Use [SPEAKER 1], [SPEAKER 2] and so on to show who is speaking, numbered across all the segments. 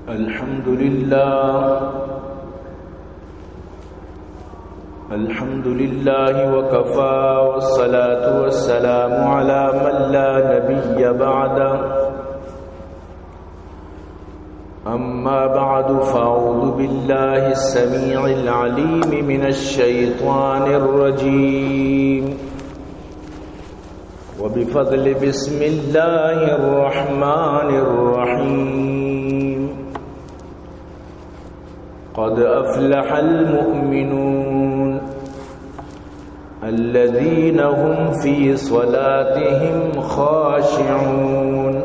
[SPEAKER 1] الحمد لله وكفى والصلاة والسلام على من لا نبي بعده أما بعد فأعوذ بالله السميع العليم من الشيطان الرجيم وبفضل بسم الله الرحمن الرحيم قد أفلح المؤمنون الذين هم في صلاتهم خاشعون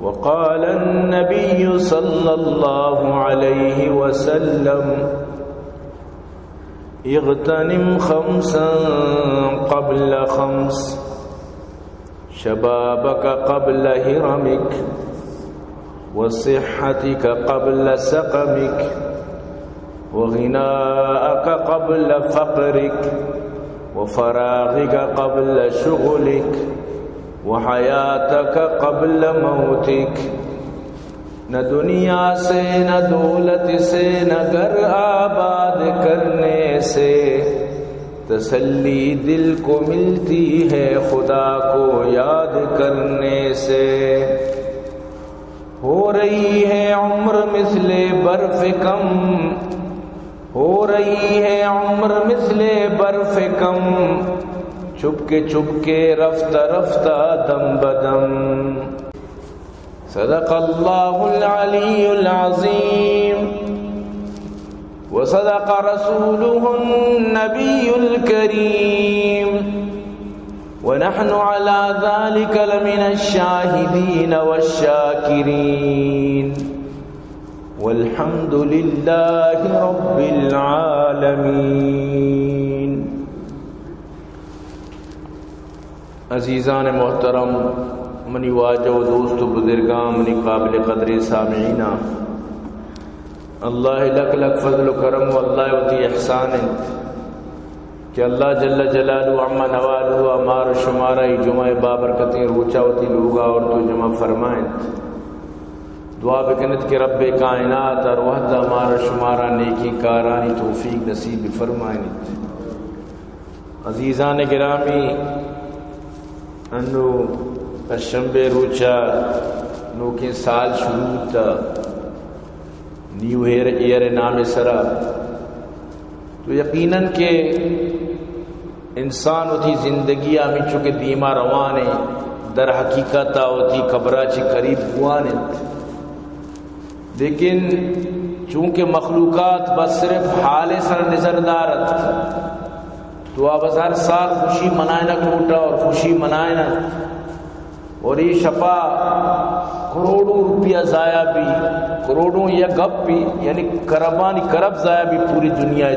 [SPEAKER 1] وقال النبي صلى الله عليه وسلم اغتنم خمسا قبل خمس شبابك قبل هرمك وصحتك قبل سقمك وغناءك قبل فقرك وفراغك قبل شغلك وحیاتک قبل موتک. نہ دنیا سے نہ دولت سے نہ گھر آباد کرنے سے تسلی دل کو ملتی ہے خدا کو یاد کرنے سے. ہو رہی ہے عمر مثل برف کم، ہو رہی ہے عمر مثل برف کم، چپکے چپکے رفتہ رفتہ دم بدم. صدق اللہ العلی العظیم وصدق رسولہ النبی الکریم ونحن على ذلك لمن الشاہدین والشاکرین والحمد للہ رب العالمین. عزیزان محترم، منی واجہ و دوست و بزرگان، منی قابل قدر سامعین، اللہ لک لک فضل و کرم و اللہ وتی احسان کہ اللہ جل جلالہ عما نوالہ امار شمارہ جمعہ بابرکتیں روچا ہوتی لوگا اور تو جمع فرمائیں. دعا بکنت کہ رب کائنات اور وحدہ امار شمارہ نیکی کارانی توفیق نصیب فرمائیں. عزیزان گرامی، انو پشنبے روچا نو کے سال شروع تا نیو ایئر نام سرا تو یقیناً کہ انسان ہوتی زندگی آمی چونکہ دیما روانے در حقیقت ہوتی قبرہ چی قریب ہوانے، لیکن چونکہ مخلوقات بس صرف حال سر نظر دارت تو اب ہر سال خوشی منائنا ٹوٹا اور خوشی منائنا، اور یہ شپا کروڑوں روپیہ ضائع بھی، کروڑوں یا گپ بھی، یعنی کربانی کرب ضائع بھی پوری دنیا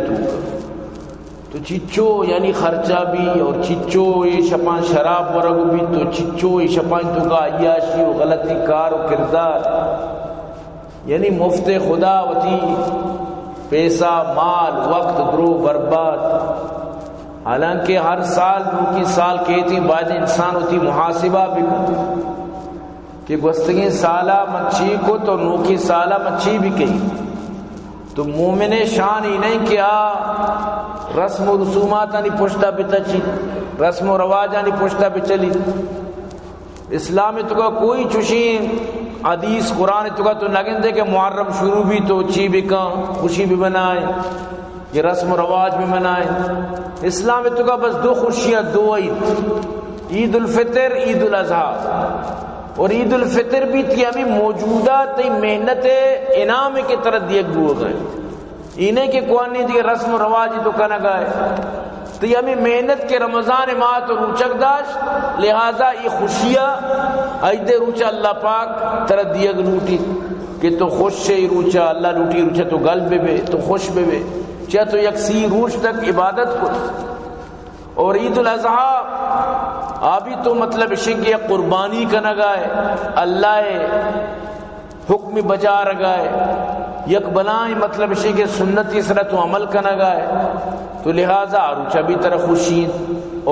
[SPEAKER 1] تو چچو یعنی خرچہ بھی، اور چچو یہ شپان شراب ورگو بھی، تو چچو یہ شپان تو کا عیاشی و غلطی کار و کردار، یعنی مفت خدا ہوتی پیسہ مال وقت درو برباد. حالانکہ ہر سال کی سال کہتی بعد انسان ہوتی محاسبہ بھی کہ گستگی سالہ مچھی کو تو نو کی سالہ مچھی بھی کہی. تو مومن شان ہی نہیں کہ رسم و رسومات نہیں پوچھتا بھی تچی، رسم و رواج نہیں پوچھتا بھی چلی. اسلام تو کا کوئی چوشین حدیث قرآن تو کا تو نگن دے کہ محرم شروع بھی تو چی بھی کہاں خوشی بھی بنائیں، یہ رسم و رواج بھی منائیں. اسلام تو کا بس دو خوشیاں، دو عید الفطر عید الاضحیٰ. اور عید الفطر بھی تھی ہمیں موجودہ تی محنت انعام کی طرح دیکھ بو گئے، انہیں کہ کوانی تھی رسم و رواج تو کنا گئے تو یہ ہمیں محنت کے رمضان ماہ تو روچک داشت، لہذا یہ خوشیاں عید روچا اللہ پاک طرح دیکھ لوٹی کہ تو خوش سے روچا اللہ لوٹی روچا تو گل بے تو خوش بے چاہ تو یکسی روچ تک عبادت کو. اور عید الاضحیٰ آبی تو مطلب شکیہ قربانی کا نگائے، اللہ حکم بجا رگائے، یک بلائیں مطلب شکیہ سنتی سرت و عمل کا نگائے. تو لہذا آروچہ بھی طرح خوشین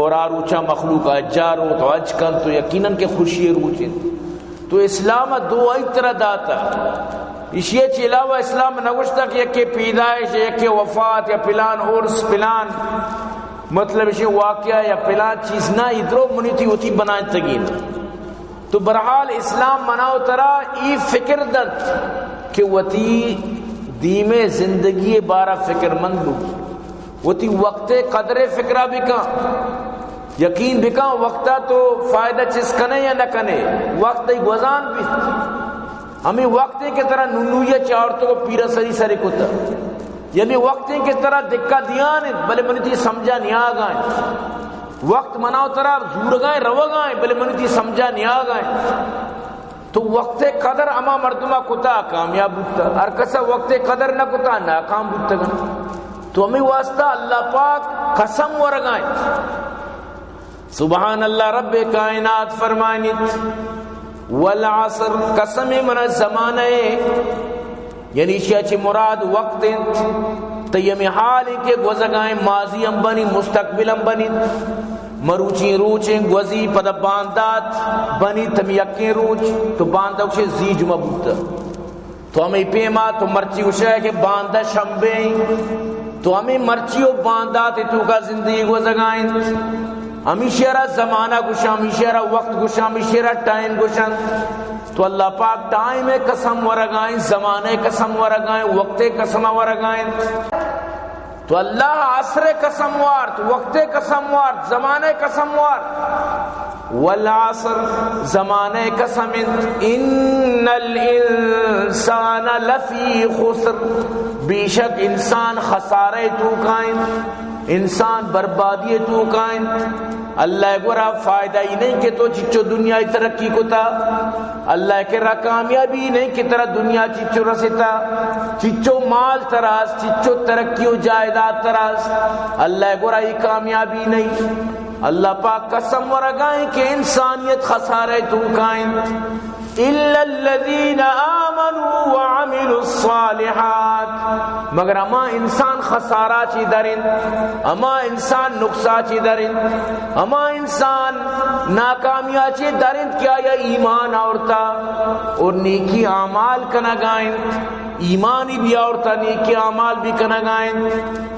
[SPEAKER 1] اور آروچہ مخلوق اجار ہو تو اج کن تو یقیناً کہ خوشی روچین. تو اسلام دو ای طرح داتا اشیاء چی علاوہ اسلام نگوشتا کہ یکی پیدائش یکی وفات یا پلان عرس پلان مطلب اشیاء واقعہ یا پلان چیز نہ ادرو منیتی ہوتی بنائیں تگین تو برحال اسلام مناو ترا ای فکر دت کہ وتی دیم زندگی بارہ فکر مند بو وتی وقت قدر فکرہ بکا یقین بکا وقتا تو فائدہ چیز کنے یا نہ کنے وقت گزان بھی ہمیں وقت کی طرح ننویہ چارتوں کو پیرا سری سری کتا یعنی وقت کی طرح دکا دیان بلے منیتی سمجھا نیا گائیں وقت مناو طرح زور گائیں رو گائیں بلے منیتی سمجھا نیا گائیں تو وقت قدر اما مردمہ کتا کامیاب بودتا ہر کسا وقت قدر نہ کتا ناکام بودتا گا تو ہمیں واسطہ اللہ پاک قسم ورگائیں سبحان اللہ رب کائنات فرمائنیت والعصر قسم من زمانہ یعنی شیچ مراد وقت تیم حالی کے گوزگائیں ماضی ہم بنی مستقبل ہم بنی مروچی روچیں گوزی پد باندات بنی تم یقین روچ تو باندہ اسے زیج مبوتا تو ہمیں پیما تو مرچی اسے ہے کہ باندہ شمبیں تو ہمیں مرچی و باندات تو کا زندگی گوزگائیں ہمیشہ زمانہ گشا ہمیشہ وقت گشا ہمیشہ ٹائم گشن تو اللہ پاک ٹائم قسم ورگائیں زمانے قسم ورگائیں وقت قسم ورگائیں تو اللہ عصر قسم وار تو وقت قسم وار زمانے قسم وار والعصر زمانے قسم ان الانسان لفی خسر بے شک انسان خسارے تو کائن انسان بربادی تو کائن اللہ گورا فائدہ ہی نہیں کہ تو چچو دنیا ترقی کو تا اللہ کے را کامیابی نہیں کہ طرح دنیا چچو رسیتا چچو مال تراس چچو ترقی و جائیداد تراس اللہ گورا ہی کامیابی نہیں اللہ پاک قسم ورگائیں کہ انسانیت خسارے تو کائن الا الذين آمنوا وعملوا الصالحات مگر اما انسان خسارہ چی درن اما انسان نقصا چی درن اما انسان ناکامیا چی درن کیا یا ایمان آورتا اور نیکی اعمال کنگائیں ایمانی بھی آورتا نیکی اعمال بھی کنگائیں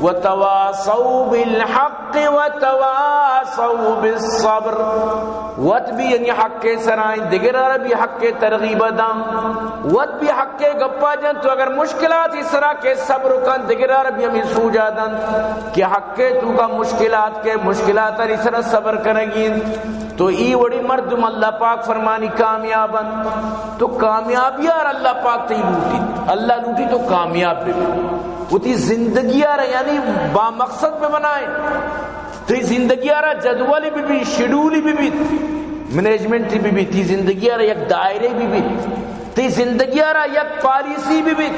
[SPEAKER 1] وتواصوا بالحق وتواصوا بالصبر وت بھی یعنی حق کے سرائیں دیگر عربی حق کے ترغیب دام وت بھی حق کے گپا جن تو اگر مشکلات اس طرح کے صبر کن دیگر عربی ہمیں سوجا دن کہ حق کے تو کا مشکلات کے مشکلات اس طرح صبر کریں گی تو ای وڑی مردم اللہ پاک فرمانی کامیابن تو کامیابیار اللہ پاک تی لوٹی اللہ لوٹی تو کامیاب بھی وہ تی زندگی آ رہا یعنی با مقصد میں بنائیں تی زندگی آ رہا جدولی بھی شیڈولی بھی مینجمنٹ بھی تی زندگی آ رہا یک دائرے بھی تی زندگی آ رہا یک پالیسی بھی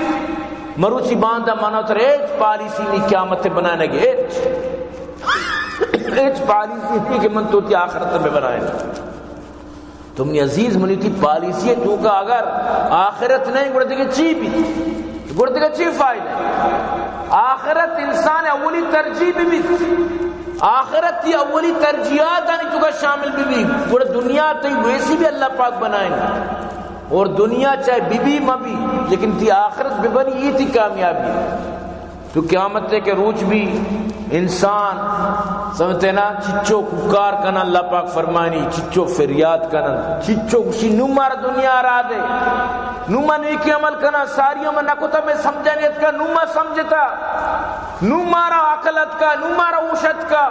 [SPEAKER 1] مروچی باندھا مانا تر ایچ پالیسی نہیں قیامت بنانے گے ایچ پالیسی نہیں کہ من تو تی آخرت میں بنائے تم نے عزیز منی تھی پالیسی ہے تو کا اگر آخرت نہیں گڑتے کے چی بھی گڑتے کا چی فائدہ آخرت انسان اولی ترجیح بھی آخرت تی اولی ترجیحات آنی تو کا شامل بھی گڑ دنیا تی ویسی بھی اللہ پاک بنائیں اور دنیا چاہے بی مبی لیکن تی آخرت بھی بنی یہ تھی کامیابی تو قیامت کے روچ بھی انسان سمجھتے نا چچو ککار کنا اللہ پاک فرمانی چچو فریاد کنا چچو کشی نمار دنیا را دے نما نیکی عمل کنا ساریوں میں نکوتا میں سمجھانیت کا نما سمجھتا نمارا عقلت کا نمارا اوشت کا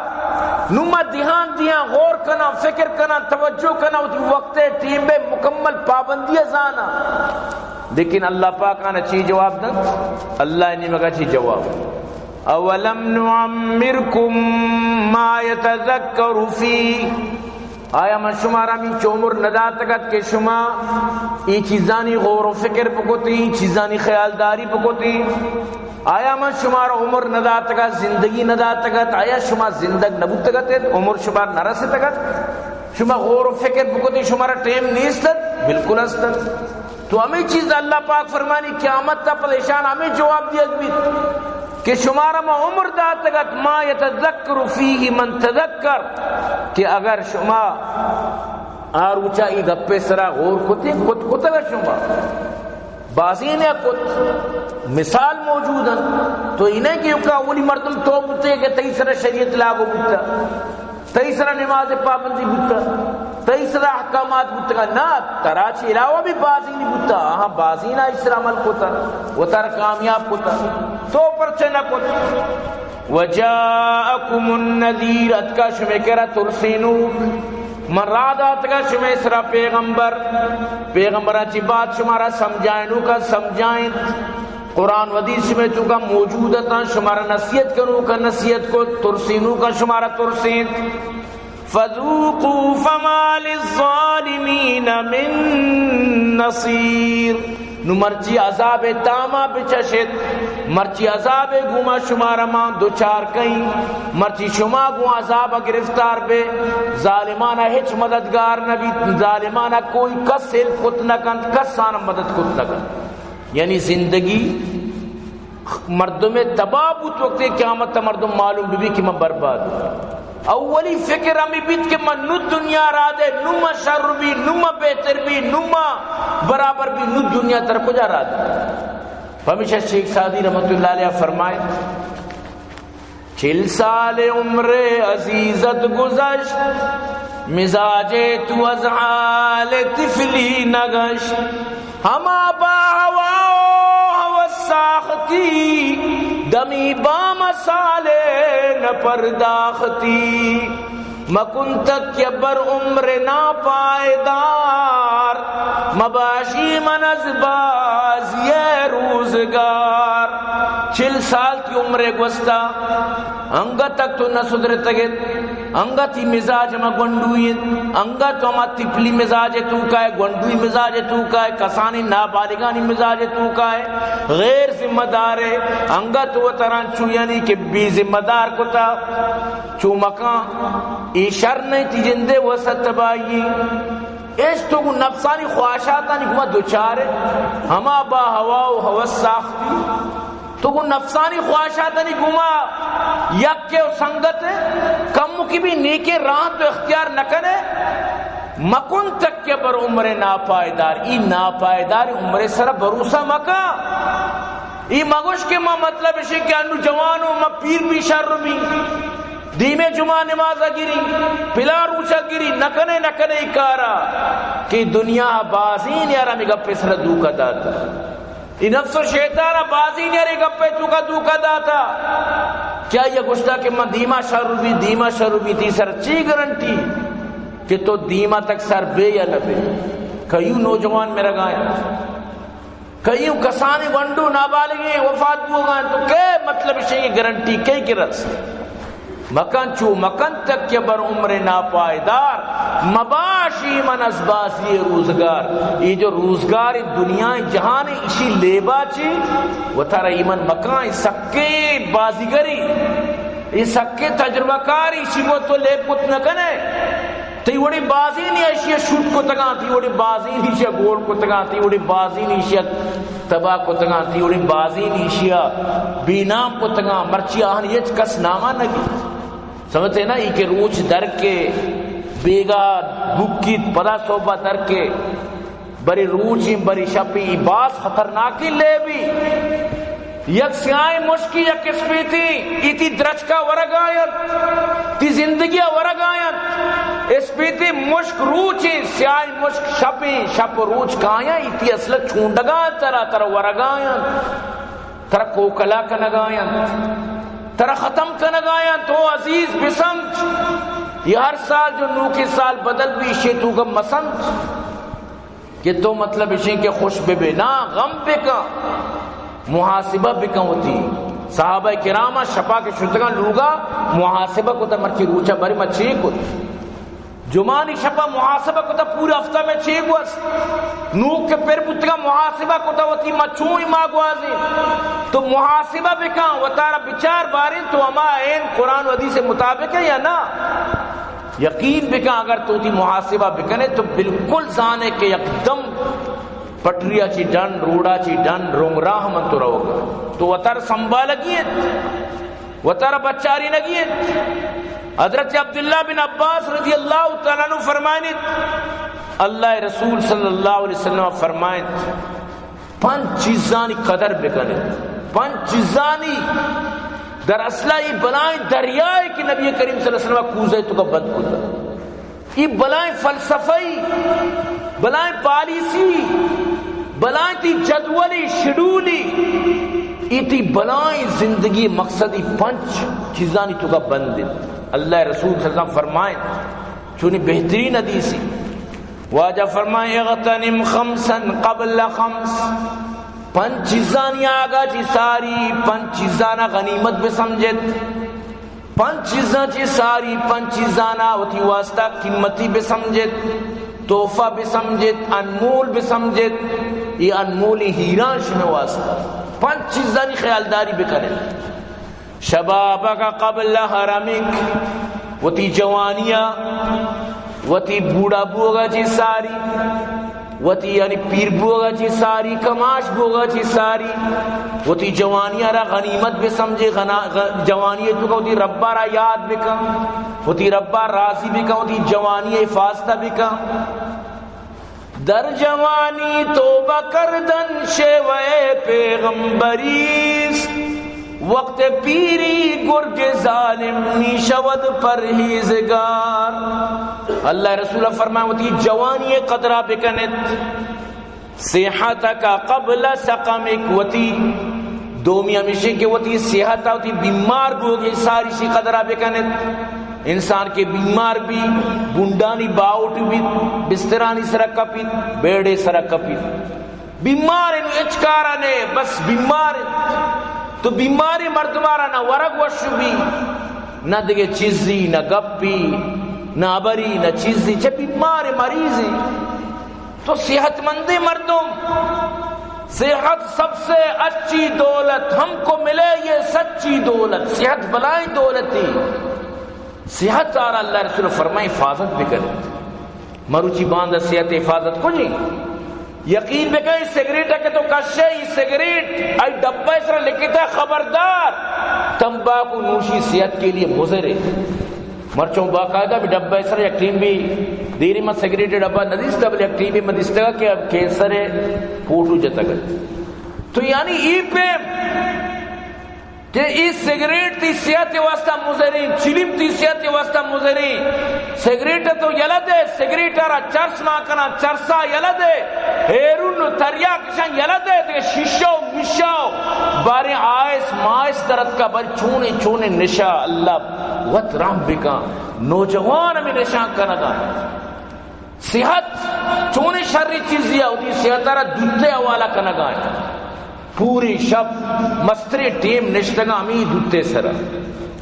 [SPEAKER 1] نما دھیان دیا غور کنا فکر کنا توجہ کنا وقت ٹیم میں مکمل پابندی زانا لیکن اللہ پاک آنا چی جواب دن اللہ نے مگا چی جواب اولم نعمرکم ما یتذکر فی آیا من شما را من چومر نداتگت کہ شما ای چیزانی غور و فکر پکوتی ای چیزانی خیالداری پکوتی آیا من شما را عمر نداتگت زندگی نداتگت آیا شما زندگ نبوتگت عمر شما نرستگت شما غور و فکر پکوتی شما را ٹیم نیستت بالکل استت تو ہمیں چیز اللہ پاک فرمانی قیامت تا پریشان ہمیں جواب دیا بھی کہ شمارا ما عمر داتگت ما یتذکر فیہ من تذکر کہ اگر شما آروچا ای گپے سرا غور کتے کت کتگا شما بازین یا کت مثال موجود ہیں تو انہیں کہ یکا اولی مردم تو بوتے کہ تیسرا شریعت لاغو بوتا تیسرا نماز پابندی بوتا تیسرا احکامات بوتا نا تراچی علاوہ بھی بازینی بوتا ہاں بازینا اسرا عمل کتا وہ تر کامیاب کتا تو پرچے نہ کتا وجاءکم النذیر اتکا شمکرہ ترسینوک من رادات کا شمع سرا پیغمبر اچھی بات شمارا سمجھائیں نو کا سمجھائیں قرآن و حدیث میں تو کا موجود ہے شمارا نصیحت کرو کا نصیحت کو ترسینو کا شمارا ترسین فذوقوا فما للظالمین من نصیر نو مرچی عذاب تاما بچشت مرچی عذاب گوما شمارا مان دو چار کہیں مرچی شما گو عذاب گرفتار بے ظالمانہ ہچ مددگار نبی ظالمانہ کوئی کس ہیلپ کت نکن کس سانا مدد کت نکن یعنی زندگی مردم تباہ بوت وقت قیامت مردم معلوم بھی کہ میں برباد اولی فکر ہمیں بیت کہ من نو دنیا را دے نو ما شر بھی نو ما بہتر بھی نو ما برابر بھی نو دنیا طرف جا را دے ہمیشہ شیخ سعدی رحمت اللہ علیہ فرمائے 40 سال عمر عزیزت گزشت مزاج تو از حال طفلی نگشت ہما با ہوا ساختی دمی با مسالے نہ پرداختی مکن تک کہ بر عمر نا پائیدار مباشی من از باز یہ روزگار 40 سال کی عمر گوستا انگا تک تو نہ سدر تگت انگا تی مزاج ما گنڈوئی انگا تو ما تپلی مزاج تو کا ہے گنڈوئی مزاج تو کا ہے کسانی نابالغانی مزاج تو کا ہے غیر ذمہ دار ہے انگا تو تران چو یعنی کہ بی ذمہ دار کتا چو مکان ای شر نہیں تی جندے وسط تبائی ایش تو نفسانی خواہشاتا نہیں کما دوچارے ہما با ہوا و حوث ساختی تو وہ نفسانی خواہشات نہیں گھما یک کے سنگت کم کی بھی نیکے راہ تو اختیار نہ کرے مکن تک کے بر عمر ناپائیدار ای ناپائیدار عمر سر بروسہ مکا ای مگوش کے ماں مطلب ہے کہ انو جوانو ما پیر بھی شر بھی دیمے جمعہ نمازہ گری پلا روچہ گری نکنے اکارا کہ دنیا بازین یارا مگا پسر دوکہ داتا ای نفس و شیطان بازی نیرے گپے تو کا دوکہ داتا کیا یہ گشتا کہ میں دیما شروع بھی تیسر چی گرنٹی کہ تو دیما تک سر بے یا نہ بے کئیوں نوجوان میں رگائیں کئیوں کسانی ونڈو نابالغی وفات ہو گئے تو کہ مطلب اسے یہ گرنٹی کئی کی رس مکان چو مکان تک کے بر عمر ناپائیدار مباشی من ازباسی روزگار یہ جو روزگار دنیا جہان اسی لیبا چی وہ تھا ایمن مکان سکے بازیگری یہ سکے تجربہ کاری اسی کو تو لیب کت نہ کنے تی وڑی بازی نہیں ایشیا شوٹ کو تگاں تی وڑی بازی نہیں ایشیا گول کو تگاں تی وڑی بازی نہیں ایشیا تباہ کو تگاں تی وڑی بازی نہیں ایشیا بینام کو تگاں مرچی آہن یہ کس نامہ نگی سمجھتے نا یہ کہ روچ در کے بیگا بکیت پدا صوبہ در کے بری روچی بری شپی باس خطرناکی لے بھی یک سیائی مشکی یک کسپی تھی ایتی درچ کا ورگ آیت تی زندگی ورگ آیت اس پیتی مشک روچی سیائی مشک شپی شپ روچ کا آیا ایتی اصل چھونڈگا ترہ ورگ آیت ترہ کوکلا کنگ آیت ترہ ختم کنگ آیت تو عزیز بسمت یہ ہر سال جو نو کے سال بدل بھی اسے تو گم مسمت کہ تو مطلب اسے کہ خوش بے نا غم بے کا محاسبہ بکن ہوتی صحابہ کرامہ شپا کے شدگان لوگا محاسبہ کو تا مرچی روچا بری میں چھے کو جمانی شپا محاسبہ کو تا پورا ہفتہ میں چھے کو نوک کے پیر پتگا محاسبہ کو تا ہوتی میں چون ماں گوازی تو محاسبہ بکن و تارا بچار بارین تو ہما این قرآن و حدیث مطابق ہے یا نا یقین بکن اگر تو تی محاسبہ بکنے تو بالکل زانے کے یکدم پٹریا چی ڈن روڑا چی ڈن رنگ راہ من تو رہو گا تو وطر سنبھالگی ہے و ترى بچاری نگیت. حضرت عبداللہ بن عباس رضی اللہ تعالیٰ عنہ فرمائنت اللہ رسول صلی اللہ علیہ وسلم فرمائنت پنج چیزانی قدر بکنت، پنج چیزانی در اصلائی بلائیں دریائے کی نبی کریم صلی اللہ علیہ وسلم کوزے تو کا بند کتا. یہ بلائیں فلسفی، بلائیں پالیسی، بلائیں تی جدولی شیڈولی، ایتی بلائیں زندگی مقصدی پنچ چیزانی تو کا بند. اللہ رسول صلی اللہ علیہ وسلم فرمائیں چونی بہترین حدیثی واجہ فرمائیں اغتنم خمسا قبل خمس، پنچ چیزانی آگا چی ساری پنچ چیزانا غنیمت بے سمجھت، پنچ چیزاں چی ساری پنچ چیزانا ہوتی واسطہ قیمتی بے سمجھت، تحفہ بے سمجھت، انمول بے سمجھت، یہ انمولی ہیران شنو واسطہ پنچ چیزانی خیالداری بکنے. شبابک قبل حرمک، وتی جوانیاں وتی بوڑا بوگا چی ساری، وتی یعنی پیر بوگا چی ساری، کماش بوگا چی ساری، وتی جوانیاں را غنیمت بے سمجھے، جوانیت بکا وتی ربا را یاد بکا، وتی ربا راضی بکا، وتی جوانی حفاظتہ بکا. در جوانی توبہ کردن شیوہ پیغمبریست، وقت پیری گرگ ظالم نی شود پرہیزگار. اللہ رسول فرمائے وتی جوانی قدرہ بکنت. صحتک قبل سقمک، وتی دومی ہمیشہ کہ وتی صحت ہوتی بیمار بوگی ساری شی قدرہ بکنت. انسان کے بیمار بھی بنڈانی باؤٹ بھی بسترانی سرک کپیت، بیڑے سرک کپیت، بیمار اچکارا نے بس بیمار. تو بیماری مردمارا نہ ورگ وشو بھی نہ دیگے چیزی نہ گپی نہ ابری نہ چیزی، چھے بیمار مریضی. تو صحت مندی مردم، صحت سب سے اچھی دولت ہم کو ملے، یہ سچی دولت. صحت بلائیں دولتی، صحت آرہ اللہ رسول فرمائے حفاظت بھی کرے. مروچی باندھا صحت حفاظت کو جی یقین بے کہ سگریٹ ہے کہ تو کشے ہی سگریٹ آئی ڈبہ اس طرح لکھتا ہے خبردار تمباکو نوشی صحت کے لیے مضر ہے. مرچوں باقاعدہ بھی ڈبہ اس طرح یک ٹیم بھی دیری میں سگریٹ ڈبہ ندیستا بلی یک ٹیم بھی مدیستا کہ اب کینسر ہے پوٹو جتا گئے. تو یعنی ای پہ کہ اس سگریٹ تی صحت واسطہ مضرین، چلیم تی صحت واسطہ مضرین. سگریٹ تو یلد ہے، سگریٹ آرہ چرس ماکنا چرسا یلد ہے، ہیرون تریا کشن یلد ہے. کہ شیشو مشاو بارے آئس مائس درد کا بر چونے چونے نشا اللہ وط رحم بکا نوجوان میں نشان کنگا. صحت چونے شرری چیزیا ہوتی، صحت آرہ دوتے حوالہ کنگا ہے. پوری شب مستری ٹیم نشتگا ہمیں دوتے سرا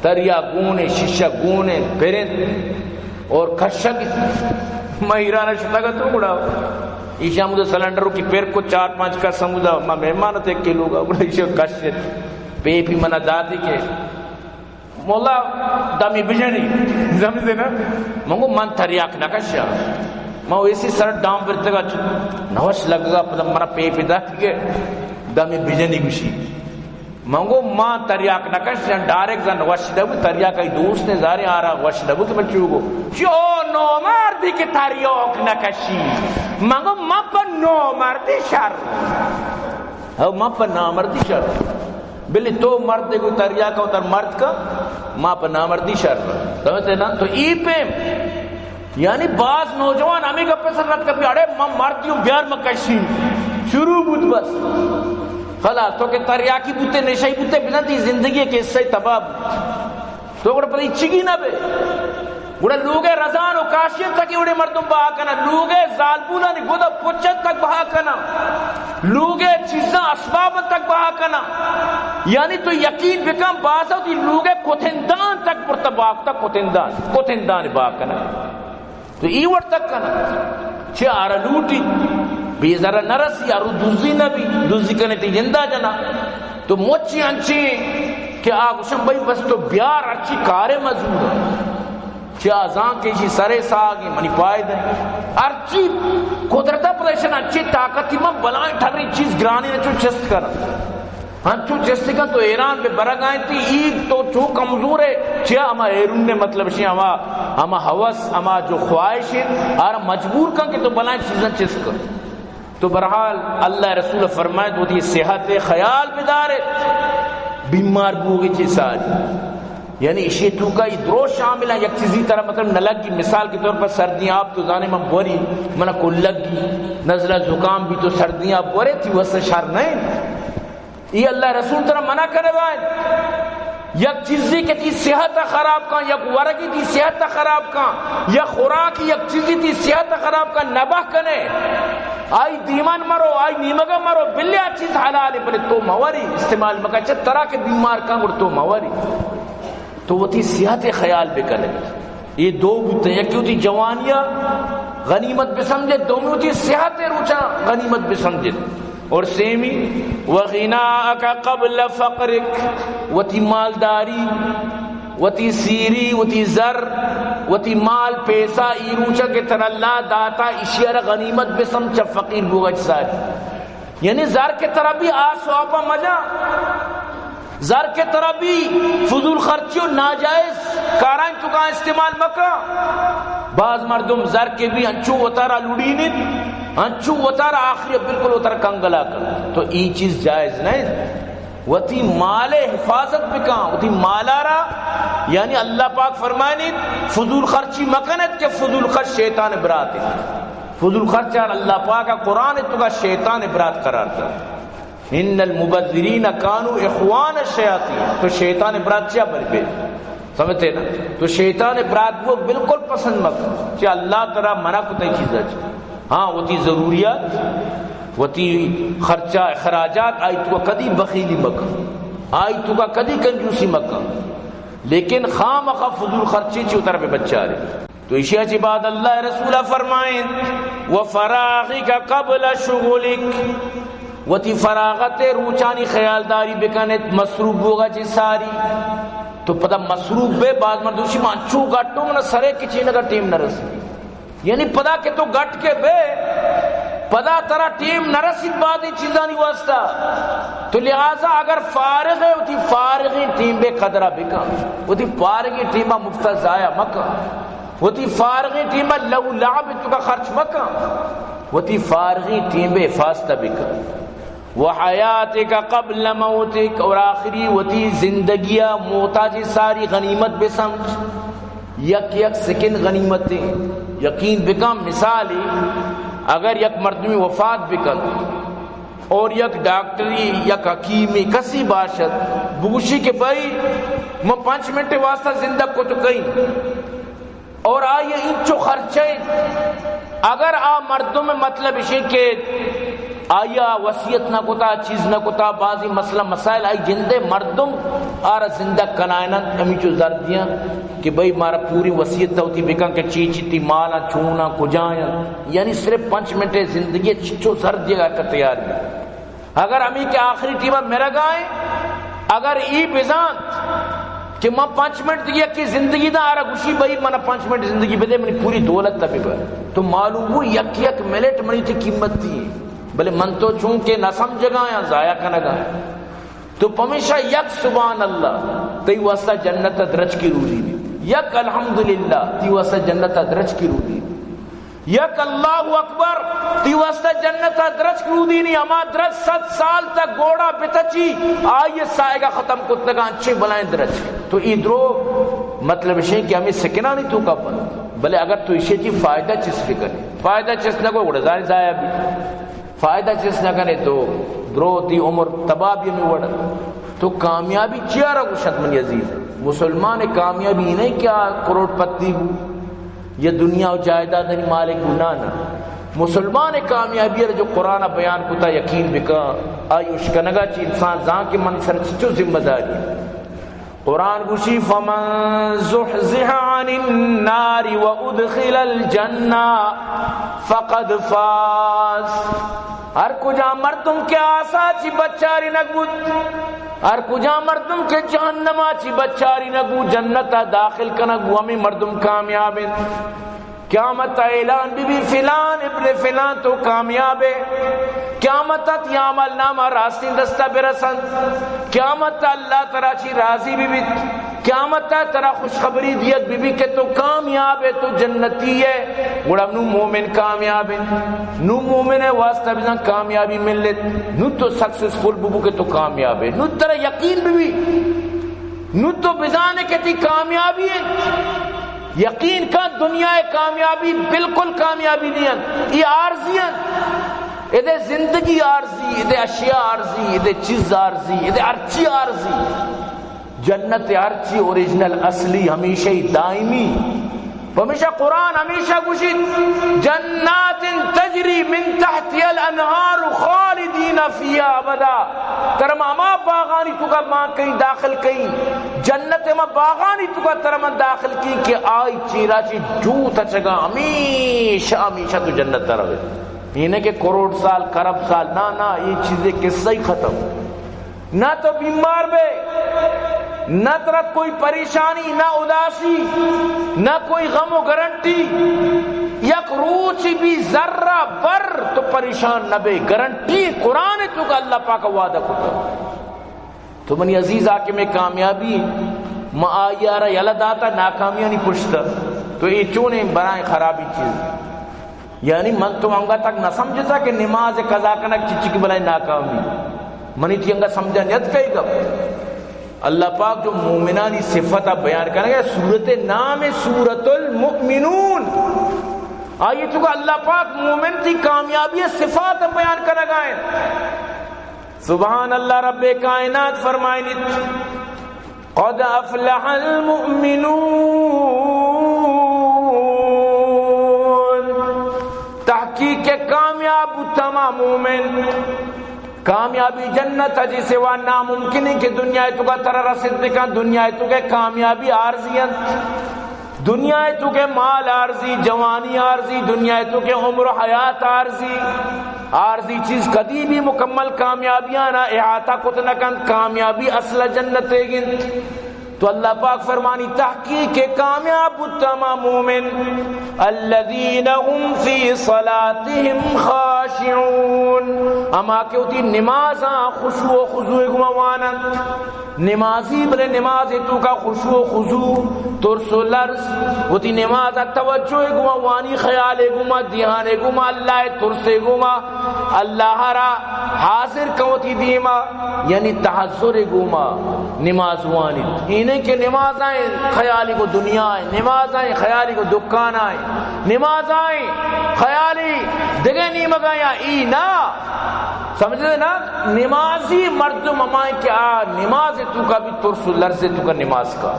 [SPEAKER 1] تریا گونے شیشہ گونے پیرن اور کشک مہیرانہ شتگا تو بڑا ایشا مدہ سلنڈروں کی پیر کو 4-5 کا سمودہ ماں مہمانت ایک کے لوگا بڑا ایشا کشت پی پی منہ داتی کے مولا دامی بجنی زمین نا منگو من تریاک نکشا ماں ایسی سر ڈام برتگا نوش لگا منا پی پی داتی کے دمی بجنی گوشی منگو ماں تریاک نکش ڈائریکٹ زن وشدبو تریاک ای دوست نے زاری آرہا وشدبو تو بچو گو چو نو مردی کی تریاک نکشی منگو ماں پر نو مردی شر ماں پر نا مردی شر بلی تو مرد کو تریاک ہوتا مرد کا ماں پر نا مردی شر سمجھتے نا. تو ای پہ یعنی بعض نوجوان ہمیں گا پیسر رکھ کر اڑے ماں مردیوں بیار مکشی شروع بود بس خلا تو کہ تریاکی بوتے نشائی بوتے بنا دی زندگی کے حصہ تباہ تو گوڑا پتہ چگی نہ بے گوڑا لوگے رضان و کاشیت تک اڑے مردم بہا کنا، لوگے ظالبونا نی گوڑا پوچھت تک بہا کنا، لوگے چیزاں اسباب تک بہا کنا. یعنی تو یقین بکم باسا ہوتی لوگے کوتھندان تک پرتباق تک کوتھندان بہا کنا. تو ایوڑ تک کنا چھے آرہ لوٹی بھی ذرا نرسی آرہ دوزی نبی دوزی کنے تی جندہ جنا. تو موچی انچی کہ آگوشم بھئی بس تو بیار اچھی کارے مزور ہے چھے آزان کیشی سرے ساگی منی پائے دیں ارچی قدرتہ پریشن اچھی طاقتی من بلائیں ٹھرری چیز گرانی نچو چست کرا چو چستی کا تو ایران پہ برگ آئی تھی عید تو چو کمزور ہے چیا اما ایرون نے مطلب شی اما حوث اما جو خواہش ہے آرہ مجبور کن کہ تو بلائیں چیزیں چس کر. تو برحال اللہ رسول فرمائے تو تھی صحت خیال بدارے بیمار بوگی چیز ساری یعنی اشی تو کا یہ درست شامل ہے یک چیزی طرح مطلب نہ لگ گی. مثال کے طور پر سردیاں آپ تو جانے میں بوری منہ کو لگ گی نزلہ زکام بھی تو سردیاں بورے تھی وہ سے شر نہیں. یہ اللہ رسول طرح منع کرے بائیں یک چیزی کے تی صحت خراب کا یک ورگی تی صحت خراب کا یا خوراکی یک چیزی تی صحت خراب کا نبہ کنے آئی دیمان مرو آئی نیمگا مرو بلی چیز حلالی بلے تو موری استعمال مکا چھ طرح کے بیمار کا گر تو موری تو وہ تی صحت خیال بکنے. یہ دو بوتے ہیں کیوں تی جوانیاں غنیمت بسمجھے دومیوں تی صحت روچا غنیمت بسمجھے. اور سیمی وغناءک قبل فقرک وتی مالداری وتی سیری وتی زر وتی مال پیسہ ایروچا کے تر اللہ داتا اشیار غنیمت بسمجھ فقیر بوگج ساری یعنی زر کے طرح بھی آسوابا مجا زر کے طرح بھی فضول خرچیوں ناجائز کارائن تو کا استعمال مکہ. بعض مردم زر کے بھی انچو وطارہ لڑینit انچو وطارہ آخری بالکل وطارہ کنگلا کر تو یہ چیز جائز نہیں. وتی مال حفاظت بکاں وتی مالارا یعنی اللہ پاک فرمائنit فضول خرچی مکنت کہ فضول خرچ شیطان برات ہے. فضول خرچ اللہ پاک کا قرآن تو کا شیطان برات قرار تھا. ان المبذرین کانوا اخوان الشیاطین تو شیطان برات چیا بن پہ سمجھتے نا. تو شیطان برات وہ بالکل پسند مکہ چاہ اللہ تعالی منع کو تی چیزیں ہاں وہ تی ضروریات وہ تی خرچہ اخراجات آئی تو کدی بخیلی مکہ آئی تو کا کدی کنجوسی مکہ لیکن خام مخا فضول خرچی چی اتر پہ بچہ رہے. تو اشیاء چی بعد اللہ رسولہ فرمائیں وفراغک قبل شغلک و تی فراغت روچانی خیالداری بکنت مصروف ہوگا چی ساری تو پتہ مصروف بے بعد مردوشی ماں چو گٹو منہ سرے کچی نگا ٹیم نہ رسی یعنی پدا کہ تو گٹ کے بے پدا ترا ٹیم نہ رسید بعد چیزانی واسطہ. تو لہذا اگر فارغ ہے وہ فارغی ٹیم بے قدرہ بکا وہ فارغی ٹیمہ مفتہ ضائع مکہ وہ فارغی ٹیمہ لو لعب تو کا خرچ مکہ وہ فارغی ٹیم بے فاستہ بکا. وحیاتک قبل موتک اور آخری وتی زندگیہ موتا جی ساری غنیمت بے سمجھ یک یک سکن غنیمتیں یقین بکم. مثالی اگر یک مردمی وفات بکن اور یک ڈاکٹری یک حکیمی کسی باشد بوشی کے بھائی میں 5 منٹ واسطہ زندہ کو تو کہیں اور آئیے انچو خرچے اگر آ مردوں میں مطلب اسے کہ آیا وصیت نہ کتا چیز نہ کتا بعضی مسئلہ مسائل آئی جندے مردم آرہ زندہ کنائنات ہمیں چو زردیاں کہ بھئی مارا پوری وصیت تا ہوتی بکن کہ چیچی تی مالا چونا کجائیں یعنی صرف 5 منٹ زندگی چچو زردیاں گا کر تیار بھی. اگر ہمیں کہ آخری ٹیمہ میرا گائیں اگر ای بزانت کہ میں 5 منٹ دیا کہ زندگی دا آرہ گوشی بھئی منا 5 منٹ زندگی بدے منی پوری دولت تا بھی تو معلوم ہو یک یک ملٹ منی تی قیمت دی بلے من تو چونکہ نہ سمجھ گا یا ضائع کرنا گا تو پمیشہ یک سبحان اللہ تی واسطہ جنت درج کی روزی دی یک الحمدللہ تی واسطہ جنت درج کی روزی دی یک اللہ اکبر تی واسطہ جنت درج کی روزی نہیں اما درج 7 سال تک گوڑا بتچی آئیے سائے گا ختم کتنے گا اچھے بلائیں درج تو ادرو مطلب اسے کہ ہمیں سکنا نہیں تو کا بنا بلے اگر تو اسے جی فائدہ چیز بھی کرے فائدہ چیز نہ کوئی اڑزاری ضائع بھی فائدہ چیز نہ کرے تو دروتی عمر تبابی میں وڑا تو کامیابی چیارہ کو شد من عزیز مسلمان کامیابی نہیں کیا کروڑ پتی ہو یہ دنیا و جائداد نہیں مالک گنانا مسلمان کامیابی ہے جو قرآن بیان کتا یقین بکا آئی اشکنگا چی انسان زان کے من سر چچو ذمہ داری قرآن گوشی فمن زحزح عن النار وادخل الجنہ فقد فاز. ہر کجا مردم کے آسا چی بچاری نگود ہر کجا مردم کے جہنما چی بچاری نگو جنتا داخل کنگو ہمیں مردم کامیاب ہیں. قیامت اعلان بھی فلان ابن فلان تو کامیاب ہے، قیامت یا عمل نامہ راستی دستہ برسن، قیامت اللہ تعالیٰ چی راضی بھی قیامت ترا خوشخبری دیت بھی کہ تو کامیاب ہے، تو جنتی ہے، گوڑا نو مومن کامیاب ہے، نو مومن ہے واسطہ بھی کامیابی ملت، نو تو سکسسفل ببو کہ تو کامیاب ہے، نو ترا یقین بھی نو تو بزانے کہ تی کامیابی ہے، یقین کا دنیا کامیابی بالکل کامیابی نہیں ہے، یہ عارضی ہے، یہ زندگی عارضی، یہ اشیاء عارضی، یہ چیز عارضی، یہ ارچی عارضی، جنت ارچی اوریجنل اصلی ہمیشہ دائمی، ہمیشہ قرآن ہمیشہ گوشید جنات تجری من تحتی الانہار خالدین فیہا ابدا، ترم اما باغانی تو کا ماں کہیں داخل کہیں جنت اما باغانی تو کا ترم داخل کی کہ آئی چیرا چی جو تچگا ہمیشہ ہمیشہ تو جنت رہے، یہ نہیں کہ کروڑ سال کرب سال، نہ یہ چیزیں قصہ ہی ختم، نہ تو بیمار بے، نہ طرف کوئی پریشانی، نہ اداسی، نہ کوئی غم و گارنٹی، یک روچ بھی ذرہ بر تو پریشان نہ بے، گارنٹی قرآن تو کہ اللہ پاک وعدہ کتا تو منی عزیز آکے میں کامیابی ما آئیارہ یلد آتا ناکامیاں نہیں پشتا، تو یہ چونے برائیں خرابی چیز، یعنی من تو انگا تک نہ سمجھتا کہ نماز قضا کنک چچی کی بلائیں ناکامی، منی تھی انگا سمجھا نیت کئی گا۔ اللہ پاک جو مومنانی صفت بیان کرنے گا، سورت نام سورت المؤمنون، آئیے تو کہ اللہ پاک مومن تھی کامیابی صفات بیان کرنے گا۔ سبحان اللہ رب کائنات فرمائیں قد افلح المؤمنون، تحقیق کامیاب تمام مومن، کامیابی جنت ہے جسے وہ ناممکن ہے کہ دنیا تو کا ترہ رسد بکن، دنیا تو کے کامیابی عارضیت، دنیا تو کے مال عارضی، جوانی عارضی، دنیا تو کے عمر و حیات عارضی، عارضی چیز کدی بھی مکمل کامیابیاں نہ احاطہ کتنکن، کامیابی اصل جنت ہے گن۔ تو اللہ پاک فرمانی تحقیق کامیاب تمام مومن الذین هم فی صلاتهم خاشعون، اما کہ ہوتی نمازاں خشوع و خضوع گموانند، نمازی بلے نماز تو کا خشوع و خضوع ترس و لرس ہوتی نماز توجہ گموانی، خیال گما، دھیان گما، اللہ ترس گما، اللہ را حاضر کوتی دیما، یعنی تحضر گما نماز وانی، انہیں کہ نماز آئیں خیالی کو دنیا آئیں، نماز آئیں خیالی کو دکان آئیں، نماز آئیں خیالی دگے نہیں مگایا ای نا، سمجھے نا، نمازی مردم ہمائیں کہ نماز تو کا بھی ترس و لرز تو کا نماز کا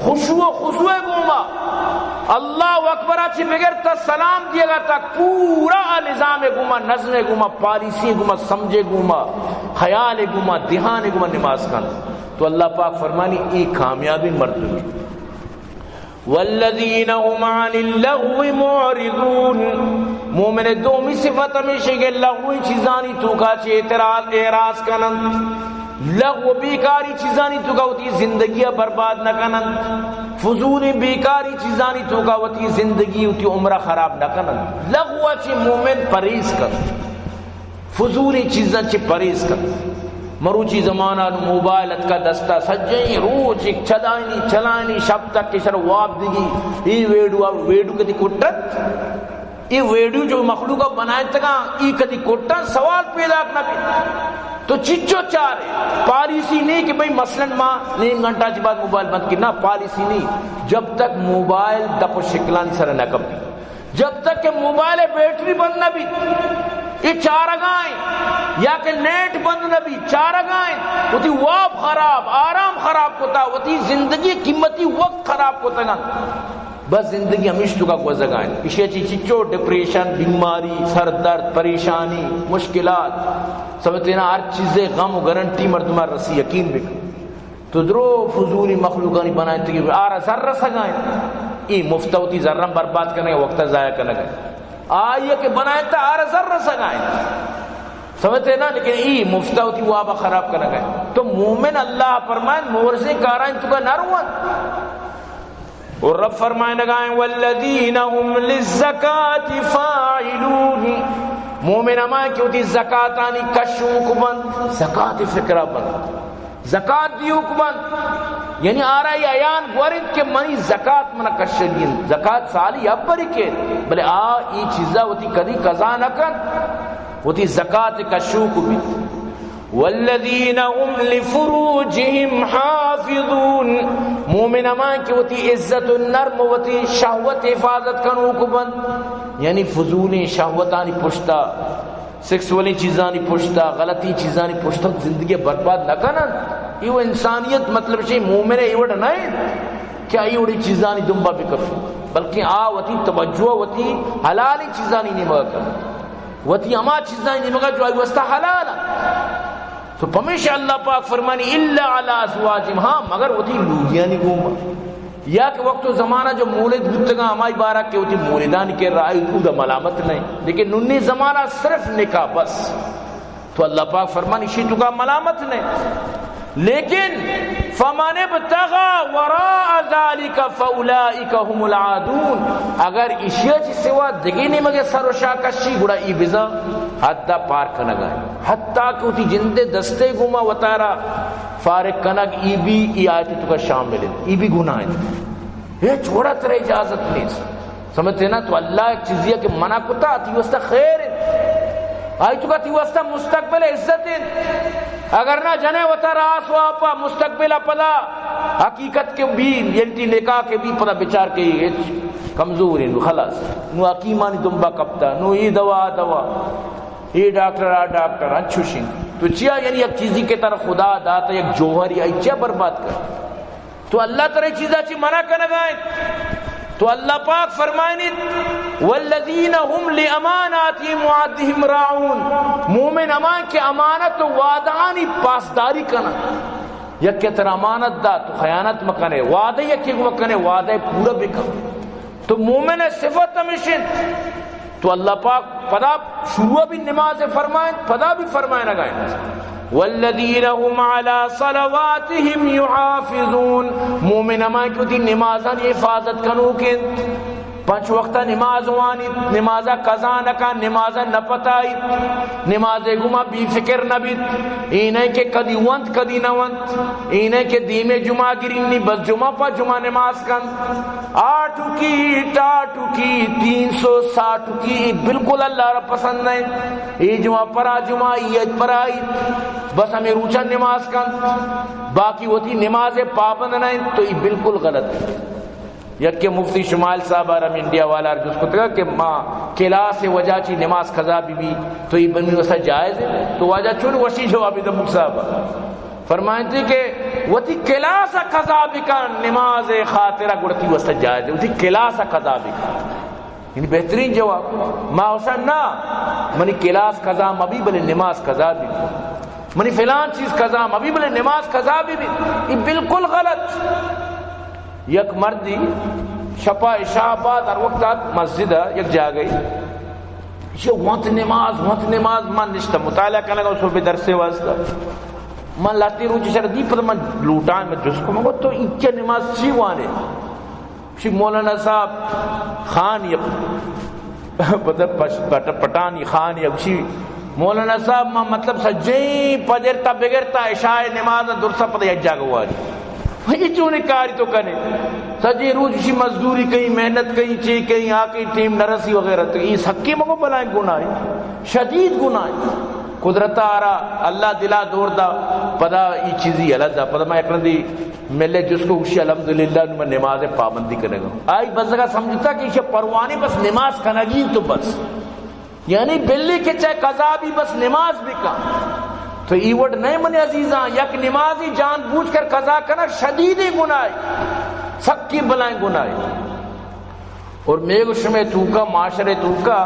[SPEAKER 1] خشوع و خضوع گوما، اللہ اکبر اچھی بغیر تا سلام دیا گا تا پورا نظام گوما، نظم گوما، پالیسی گوما، سمجھے گوما، خیال گوما، دھیان گوما نماز کا۔ تو اللہ پاک فرمانی ایک کامیابی مردمی والذین هم عن اللغو معرضون، مومن دومی صفت ہمیشہ کہ لغوی چیزانی تو کا چی اعراض کنند، لغو بیکاری چیزانی تو کا ہوتی زندگی برباد نہ کنند، فضول بیکاری چیزانی تو کا ہوتی زندگی ہوتی عمرہ خراب نہ کنند، لغو چی مومن پریز کر، فضولی چیزاں چی پریز کر، مروچی زمانہ موبائلت کا دستہ سجیں روچ ایک چلائنی شب تک کشر واب دیگی، ای ویڈو کدی کٹت، ای ویڈو جو مخلوقہ بنائے تکا ای کدی کٹت، سوال پیدا کرنا بھی تو چچو چارے پالیسی نہیں کہ بھئی مثلا ماں نیم گھنٹہ چی بعد موبائل بند کی، نہ پالیسی نہیں، جب تک موبائل دپ و شکلانی سر نہ کبھی، جب تک کہ موبائل بیٹری بند نہ بھی، یہ چارگائیں یا کہ نیٹ بند نہ بھی، چارگائیں ہوتی واب خراب، آرام خراب ہوتا، ہوتی زندگی قیمتی وقت خراب ہوتا گا، بس زندگی ہمیشہ تو کا گزگائیں، اسے چچو ڈپریشن، بیماری، سر درد، پریشانی، مشکلات، سمجھتے نا ہر چیزیں غم و گارنٹی مردمہ رسی یقین بکن، تو درو فضولی مخلوقانی بنائیں تو کہ آرہ ذرہ سگائیں، ای مفتوتی ذرہ برباد کرنے وقت ضائع کرنے گئے، آئیے کہ بنائیں تا آرہ ذرہ سگائیں، سمجھتے نا، لیکن ای مفتوتی وابا خراب کرنے گئے۔ تو مومن اللہ فرمائیں مورزے کارائیں تو کا نروان، اور رب فرمائے لگائیں والذین هم للزکاة فاعلون، مومن ہمائیں کہ ہوتی زکاة آنی کشوک بند، زکاة فکرہ بند، زکاة دیوک بند، یعنی آ رہا ہے ایان گورد کہ منی زکاة منا کشلین، زکاة سالی ابری کے بلے ای چیزا ہوتی کدی قضا نہ کن، ہوتی زکاة کشوک بھی۔ والذین هم لفروجهم حافظون، مومن ہمائیں کہ ہوتی عزت النرم ہوتی شہوت حفاظت کنوک بند، یعنی فضولی شہوتانی پشتا، سیکسولی چیزانی پشتا، غلطی چیزانی پشتا زندگی برباد نہ کنن۔ یہ انسانیت مطلب شئی مومن ایوڑ نہیں کیا ایوڑی چیزانی دنبا بکفو، بلکہ آوتی توجہ ہوتی حلالی چیزانی نمگا کر، ہوتی اما چیزانی نمگا جو آئی وستا حلالا۔ تو پمیشہ اللہ پاک فرمانی الا علی ازواجہم، ہاں مگر ہوتی لوگیانی گوما، یا کہ وقت و زمانہ جو مولد بتگا ہماری بارہ کے ہوتی مولدان کے رائے دا ملامت نہیں، لیکن ننی زمانہ صرف نکاح بس، تو اللہ پاک فرمانی شیطو کا ملامت نہیں۔ لیکن فمن ابتغى وراء ذلك فاولئك هم العادون، اگر اشیا چی سوا دگینی مگے سر و شاکشی گڑا ای بزا حتی پار کنگ آئے، حتی کہ ہوتی جندے دستے گما وطارا فارق کنگ، ای بھی ای آیتی تو کا شامل ہے، ای بھی گناہ ہے، یہ چھوڑا تر اجازت نہیں سمجھتے نا۔ تو اللہ ایک چیزیہ کہ منع کتا تی وستا خیر ہے، آئی تو کا تی وستا مستقبل عزت ہے، اگر نہ جنے وطا راس واپا مستقبل پدا حقیقت کے بھی یلتی نکاح کے بھی پدا بچار کے کمزور ہیں، خلاص نو حکیمانی دنبا کپتا، نو ای دوا دوا، ای ڈاکٹر آ ڈاکٹر اچھوشیں تو چیا، یعنی ایک چیزی کے طرف خدا داتا ایک جوہری آئی چیا برباد کر، تو اللہ طرح چیزا چی منع کنگائیں۔ تو اللہ پاک فرمائنی والذین هم لاماناتهم وعدهم راعون، مومن امان کے امانت و وعدانی پاسداری کنا، یک کے طرح امانت دا تو خیانت مکنے، وعدہ یک ایک مکنے وعدہ پورا بکن، تو مومن صفت ہمیشن۔ تو اللہ پاک پدا شروع بھی نماز فرمائیں، پدا بھی فرمائیں لگائیں والذین هم علی صلواتهم یحافظون، مومن ہمیں کیوں نمازاں حفاظت کنو کے پنچ وقتہ نماز وانی، نمازہ قضا نکا، نمازہ نپتائی، نماز گما بی فکر نبیت، اینے کے کدی وانت کدی نوانت، اینے کے دیم جمعہ گرینی بس جمعہ پا جمعہ نماز کن، 8 کی ٹاٹو کی 360 کی بالکل اللہ رب پسند نہیں، ای جمعہ پرا جمعہ ایت پرائی بس ہمیں روچہ نماز کن، باقی ہوتی نماز پابند نہیں، تو یہ بالکل غلط ہے۔ یک کہ مفتی شمال صاحب آرام انڈیا والا جس کو تکا کہ ماں کلاس وجہ چی نماز قضا بھی تو یہ بنی وسا جائز ہے، تو وجہ چون وشی جوابی دمک صاحب فرمائیں تھی کہ وہ تھی کلاس قضا بھی کن نماز خاطرہ گڑتی وسا جائز ہے، وہ تھی کلاس قضا بھی کن، یعنی بہترین جواب ماں حسن نا منی کلاس قضا مبی بلے نماز قضا بھی منی فلان چیز قضا مبی بلے نماز قضا بھی یہ بالکل غلط۔ یک مردی شپا عشاء بعد ہر وقت مسجد یک جا گئی، یہ وقت نماز من نشتا مطالعہ کرنے گا اس پہ درس واسطہ من لاتی روچی شردی پر من لوٹان میں جس کو میں تو انکہ نماز چی وانے شی مولانا صاحب خان یا پٹانی خان یا شی مولانا صاحب مطلب سجیں پجرتا بگرتا عشاء نماز درسا پتہ یک جا گواری یہ چونے کاری تو کنے سجی روز اسی مزدوری کہیں محنت کہیں چی کہیں آکیں ٹیم نرسی وغیرہ تو اس حقی مگو بلائیں گناہ شدید گناہ قدرت آرہ اللہ دلا دور دا پدا یہ چیزی علد دا پدا میں اکرن دی ملے جس کو اسی الحمدللہ میں نماز پابندی کرنے گا آئی بس جگہ سمجھتا کہ اسے پروانی بس نماز کنگی تو بس یعنی بلی کے چاہے قضا بھی بس نماز بھی کا تو ایوڑ نہیں من عزیزاں یک نمازی جان بوجھ کر قضا کرنا شدیدی گناہ سکی بلائیں گناہ اور میرے شمع توکا معاشرے توکا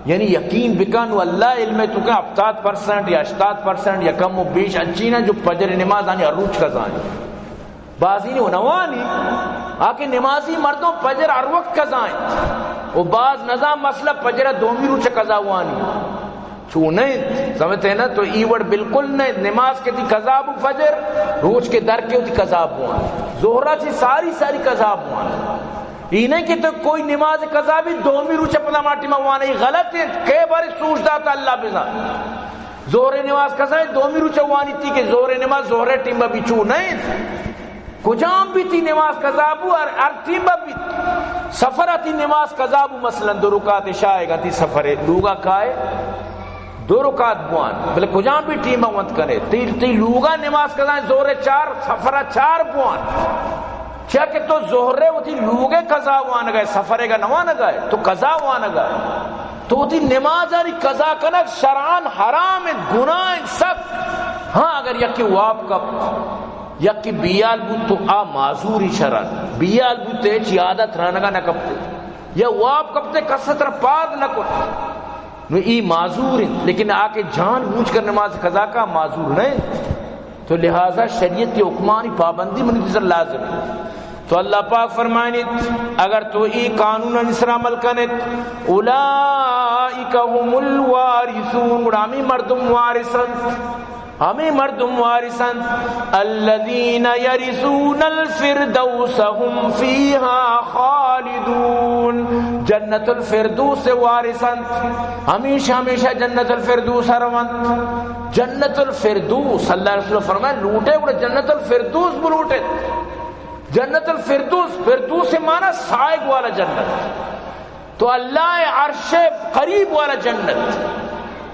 [SPEAKER 1] یعنی یقین بکانو اللہ علم توکا 70% یا 80% یا کم و بیش اچینا جو پجر نماز آنی اروچ قضا آنی بعضی نہیں نوانی آکے نمازی مردوں پجر ہر وقت قضا آنی اور بعض نظام مسئلہ پجر دومی روچ قضا ہوانی چو نہیں سمجھتے ہیں نا. تو ایوڑ بالکل نہیں. نماز کے تھی قضاب فجر روز کے در کے تھی قضاب ہوا زہرہ سے ساری قضاب ہوا. یہ نہیں کہ تو کوئی نماز قضا بھی دومی روچ اپنا ماٹی میں ہوا نہیں. غلط ہے. کئی بار سوچتا تھا اللہ بزا زہر نماز قضا ہے دومی روچ ہوا نہیں تھی کہ زہر نماز زہر ٹیمہ بھی چو نہیں کجام بھی تھی نماز قضابو اور ارتیبہ بھی سفر تھی نماز قضابو. مثلا 2 رکعت عشاء گا تھی سفر لوگا کھائے 2 رکعت بوان بلے کجام بھی ٹیمہ وانت کرے تی لوگا نماز قضا زور 4 سفر 4 بوان چاہ کہ تو زہرے وہ تھی لوگے قضا وان گئے سفرے گا نوان گئے تو قضا وان گئے تو تھی نماز آنی قضا کنک شرعان حرام گناہ سخت. ہاں اگر یکی واب کا یکی بیال بود تو آ معذوری شرعن بیال بود تو ایچ عادت رہنگا نہ کپتے یا واب کپتے کسطر پاد نہ کر نو ای معذور ہیں. لیکن آکے جان بوجھ کر نماز قضا کا معذور نہیں. تو لہذا شریعت کی حکمانی پابندی منتظر لازم ہے. تو اللہ پاک فرمائنیت اگر تو ای قانون نصر عمل کنت اولئک هم الوارثون ہمیں مردم وارثن الذین یرثون الفردوس هم فیہا خالدون. جنت الفردوس وارثن ہمیشہ جنت الفردوس روان. جنت الفردوس اللہ رسول فرمائے لوٹے وہ جنت الفردوس بلوٹے. جنت الفردوس فردوس سے مانا سائق والا جنت تو اللہ عرش قریب والا جنت.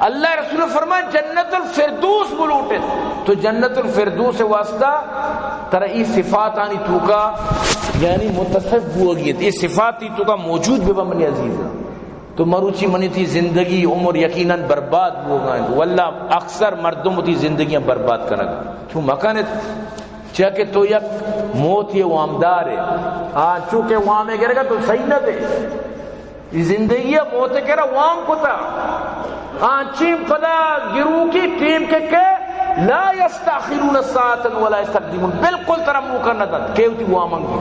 [SPEAKER 1] اللہ رسول فرمائے جنت الفردوس بلوٹے. تو جنت الفردوس سے واسطہ ترہی صفات آنی تو کا یعنی متصف ہوگی یہ صفات تو کا موجود بے بمنی عزیز ہے. تو مروچی منی تھی زندگی عمر یقیناً برباد ہو گئے. واللہ اکثر مردم تھی زندگیاں برباد کرنا چون مکانت چاہ کہ تو یک موت یہ وامدار ہے. چونکہ وامے گرے گا تو صحیح نہ دے زندگی موت کہہ رہا وام کو تھا چیم پدا گرو کی ٹیم کے لا یستاخرون الساعة ولا یستقدمون بالکل طرح منہ کرنا تھا کیوتی وامنگی.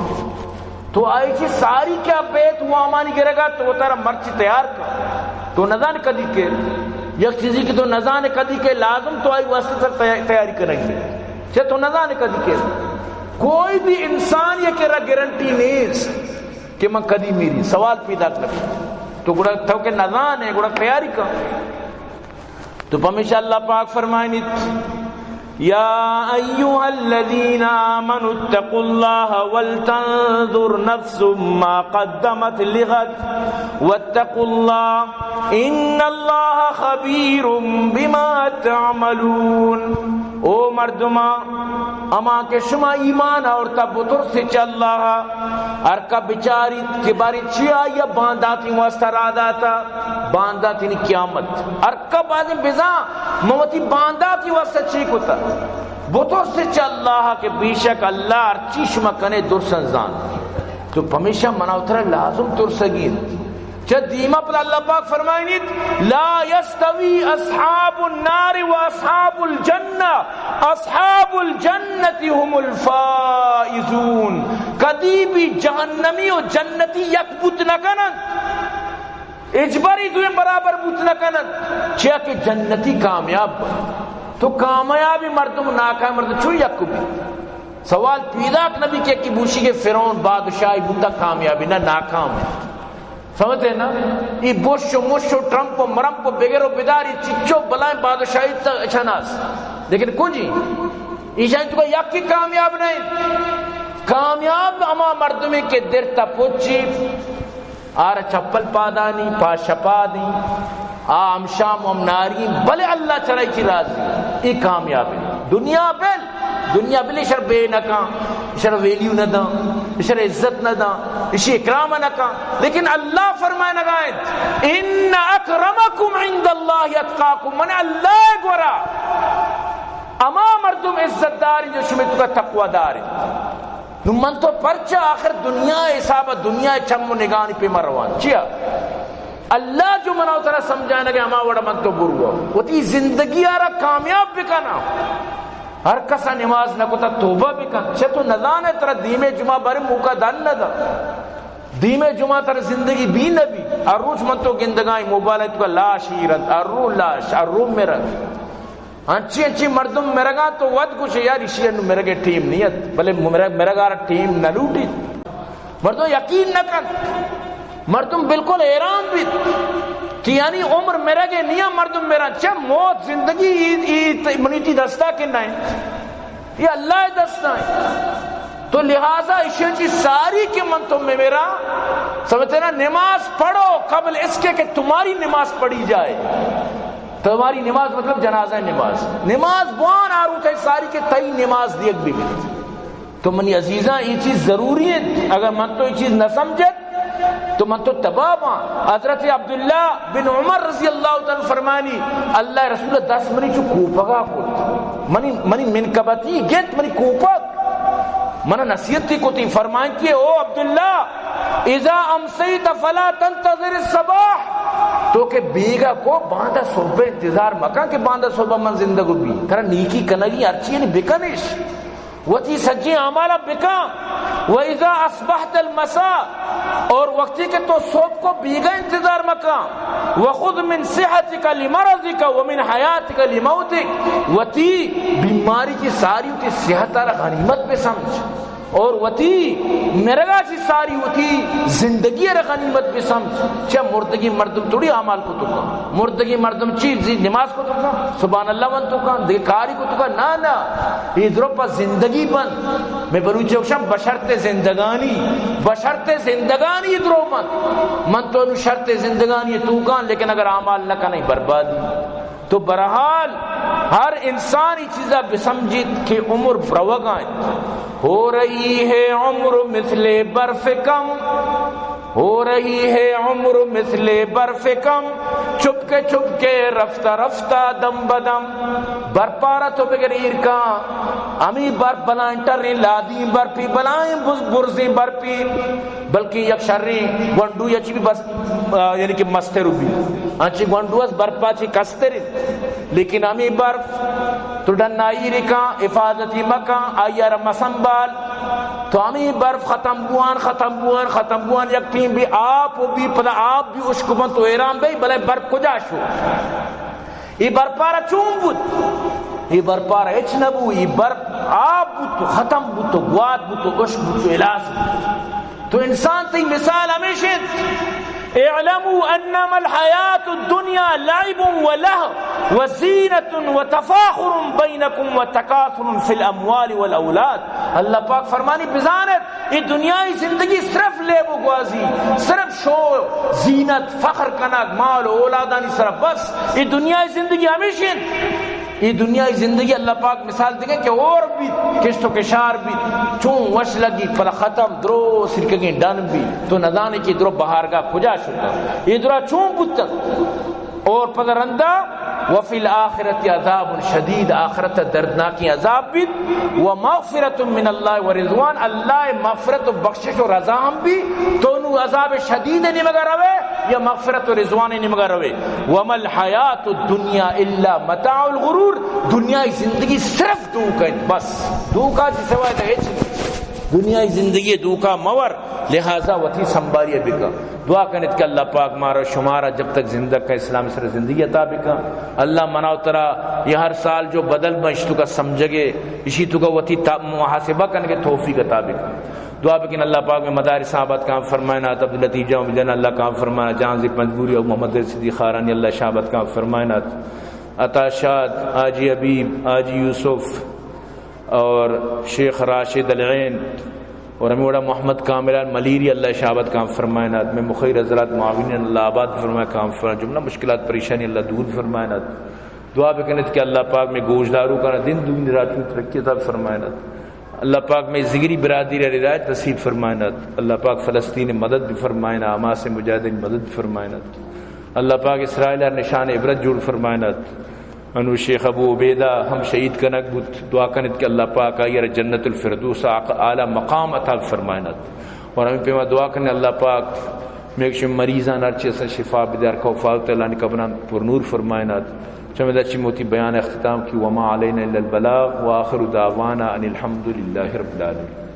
[SPEAKER 1] تو آئی چی ساری کیا بیت وامانی گرے گا تو وہ ترہ مرچی تیار کر تو نظان کدی کے یک چیزی کی تو نظان کدی کے لازم تو آئی واسطہ تیاری کریں گے چھے تو نظان کدی کے کوئی بھی انسان یہ کہہ رہا گارنٹی نہیں کہ میں کدی میری سوال پیدا کر تو گڑا تو کہ نظان ہے گڑا تیاری کا. تو پمیشہ اللہ پاک فرمائنیت یا ایوہا الذین آمنوا اتقوا اللہ ولتنظر نفس ما قدمت لغد واتقوا اللہ ان اللہ خبیر بما تعملون. او مردما اما کہ شما ایمان اور تب بطر سے چل رہا ارکا بچاری کے باری چیا یا بانداتی واسطہ راداتا بانداتی نہیں قیامت ارکا بازی بزا موتی بانداتی واسطہ چیک ہوتا بطر سے چل رہا کہ بیشک اللہ ارچی شما کنے درسن زان. تو ہمیشہ مناوتر لازم ترسگیر جد دیمہ پر اللہ پاک فرمائنیت لا یستوی اصحاب النار و اصحاب الجنہ اصحاب الجنت هم الفائزون. کدی بھی جہنمی و جنتی یک بوت نہ کنن اجباری دوئیں برابر بوت نہ کنن چاہ کہ جنتی کامیاب تو کامیابی مردم ناکام مردم چھو یک بھی سوال پیدا نبی کے کی بوشی کے فرعون بادشاہی بوتا کامیابی نہ ناکام ہے. سمجھتے ہیں نا یہ بوش و مش و ٹرمپ و مرمپ و بغیر و بداری چچو بلائیں بادشاہی تک اچھاناس لیکن کون جی ایشان تو کا یکی کامیاب نہیں. کامیاب اما مردمی کے در تا پوچی آر چپل پادانی پا شپادی آم شام ام ناری بلے اللہ چلائی چی راضی یہ کامیاب ہے. دنیا بلی شر بے نکاں شر ویلیو نہ دا شر عزت نہ دا اسی اکرام نہ کا لیکن اللہ فرمائے نگائیں ان اکرمکم عند اللہ اتقاکم من اللہ گورا اما مردم عزت داری جو شمیتو کا تقوی داری من تو پرچا آخر دنیا حساب دنیا چم و نگانی پہ مروان چیا اللہ جو مناو طرح سمجھانا کہ اما وڑا من تو بروا وہ تی زندگی آرہ کامیاب بکنا ہر کسا نماز نہ کتا توبہ بھی کن چھے تو نظان ہے ترہ دیم جمعہ بارے موقع دن نہ دا دیمے جمعہ تر زندگی بھی نبی اروچ من تو گندگائی موبائل تو لا شیرت ارو لاش ارو مرگ انچی مردم مرگا تو ود کچھ یار اسی انو مرگے ٹیم نیت بلے مرگا ٹیم نہ لوٹی مردم یقین نہ کر مردم بالکل حیران بھی کہ یعنی عمر مرگے نیا مردم میرا چا موت زندگی منیتی دستہ کنہ ہے یہ اللہ دستہ ہے تو لہذا اسی ساری کے من تم میں میرا سمجھتے نا نماز پڑھو قبل اس کے کہ تمہاری نماز پڑھی جائے تمہاری نماز مطلب جنازہ نماز بوان آرو تھے ساری کے تئی نماز دیکھ بھی ملی تو منی عزیزاں یہ چیز ضروری ہے اگر من تو یہ چیز نہ سمجھت تو من تو تباہ حضرت عبداللہ بن عمر رضی اللہ تعالی فرمانی اللہ رسول 10 منی چو کوپگا کت منی منکبتی گیت منی کوپگ منہ نصیحت کو تی فرمائیں کہ او عبداللہ اذا امسیت فلا تنتظر الصباح تو کہ بیگا کو باندھا صبح انتظار مکان کہ باندھا صبح من زندگو بھی ترہ نیکی کنگی ارچی یعنی بکنش وتی سجی عمالہ بکا وَإِذَا أَصْبَحْتَ الْمَسَاء اور وقتی کہ تو صبح کو بیگا انتظار مکان وَخُذْ مِنْ صِحَتِكَ لِمَرَضِكَ وَمِنْ حَيَاتِكَ لِمَوْتِكَ وتی بیماری کی ساری ہوتی صحت آرہ غنیمت پہ سمجھ اور وتی مرگا چی ساری ہوتی زندگی آرہ غنیمت پہ سمجھ چاہ مردگی مردم توڑی عمال کو تکا مردگی مردم چیز نماز کو تکا سبحان اللہ من تکا دیکاری کو تکا نا یہ درو پا زندگی بند میں بلوچے ہوشم بشرط زندگانی درو من تو انو شرط زندگانی توکان لیکن اگر عمال نہ نہیں بربادی تو برحال ہر انسان یہ چیزہ بسمجھت کہ عمر بروگائیں ہو رہی ہے عمر مثل برف کم ہو رہی ہے عمر مثل برف کم چپ کے رفتہ رفتہ دم بدم برپارا تو بگر ایرکا امی برپ بلائیں ٹریں لادیں برپی بلائیں برزیں برپی بلکہ یک شرری گونڈو یچی بھی بس یعنی کہ مستے رو بھی انچی گونڈو اس برپا چی کستے رہی لیکن امی برف تو ڈنائی رکا افادتی مکان آئیر مسنبال تو امی برف ختم بوان یک ٹیم بھی آپ بھی پدا آپ بھی اشکبان تو ایران بھی بلے برف کجا شو یہ برپارا چون بود یہ برپارا اچ نبو یہ برف آپ بود تو ختم بود تو گواد بود تو اشک بود تو علاس بود تو انسان تی مثال ہمیشہ اعلموا انما الحیات الدنیا لعب ولہو وزینة وتفاخر بینکم وتکاثر فی الاموال والاولاد اللہ پاک فرمانی بزانت یہ دنیای زندگی صرف لیب و گوازی صرف شو زینت فخر کنک مال و اولادانی صرف بس یہ دنیای زندگی ہمیشہ یہ دنیای زندگی اللہ پاک مثال دیں گے کہ اور بھی کشت و کشار بھی چون وش لگی پلا ختم درو سرکگیں ڈن بھی تو نظانے کی درو بہارگاہ کجا شکا یہ درو چون بودتا اور پدرندہ وفی الاخرت عذاب شدید آخرت دردناکی عذاب بھی ومغفرت من اللہ ورضوان اللہ مغفرت و بخشش و رضا ہم بھی تو انہوں عذاب شدید نہیں مگا روے یا مغفرت و رضوان نہیں مگا روے وما الحیات الدنیا الا متاع الغرور دنیا زندگی صرف دوکا بس دوکا جی سوائے تو ہیچ نہیں دنیا زندگی دوکا مور لہذا وتی سنبھالیے بکا دعا کنت کہ اللہ پاک مارا شمارا جب تک زندہ کا اسلام سر زندگی عطا بکا اللہ مناو ترا یہ ہر سال جو بدل بنش تو کا سمجھگے اسی تو کا وتی محاسبہ کرنے کے توفیق عطا بکا دعا بکن اللہ پاک میں مدارس صحابت کام فرمائنا عبداللطیف جام جن اللہ کام فرمائنا جہاں زب مجبوری اور محمد صدیق خارانی اللہ شہابت کام فرمائنا عطا شاد آجی حبیب آجی یوسف اور شیخ راشد العین اور ہمیں محمد کاملان ملیری اللہ شہابت کام فرمائنا میں مخیر حضرات معاونین اللہ آباد فرمائے کام فرمائنا جملہ مشکلات پریشانی اللہ دور فرمائنا دعا بکنت کہ اللہ پاک میں گوشداروں کا دن دن راتوں ترقی عطا فرمائنا اللہ پاک میں زگری برادری رعایت نصیب فرمائنا اللہ پاک فلسطین مدد بھی فرمائنا حماس مجاہدین مدد بھی فرمائنا اللہ پاک اسرائیل نشان عبرت جوڑ فرمائنا انو شیخ ابو عبیدہ ہم شہید کنک بود دعا کنت کہ اللہ پاک آئیر جنت الفردوس اعلی مقام عطا فرمائنت اور ہمیں پیما دعا کرنے اللہ پاک میکش مریضان ارچی سے شفا بدار کو فالت اللہ نے قبران پر نور فرمائنت چمد اچھی موتی بیان اختتام کی وما علینا الا البلاغ وآخر دعوانا ان الحمد للہ رب العالمین.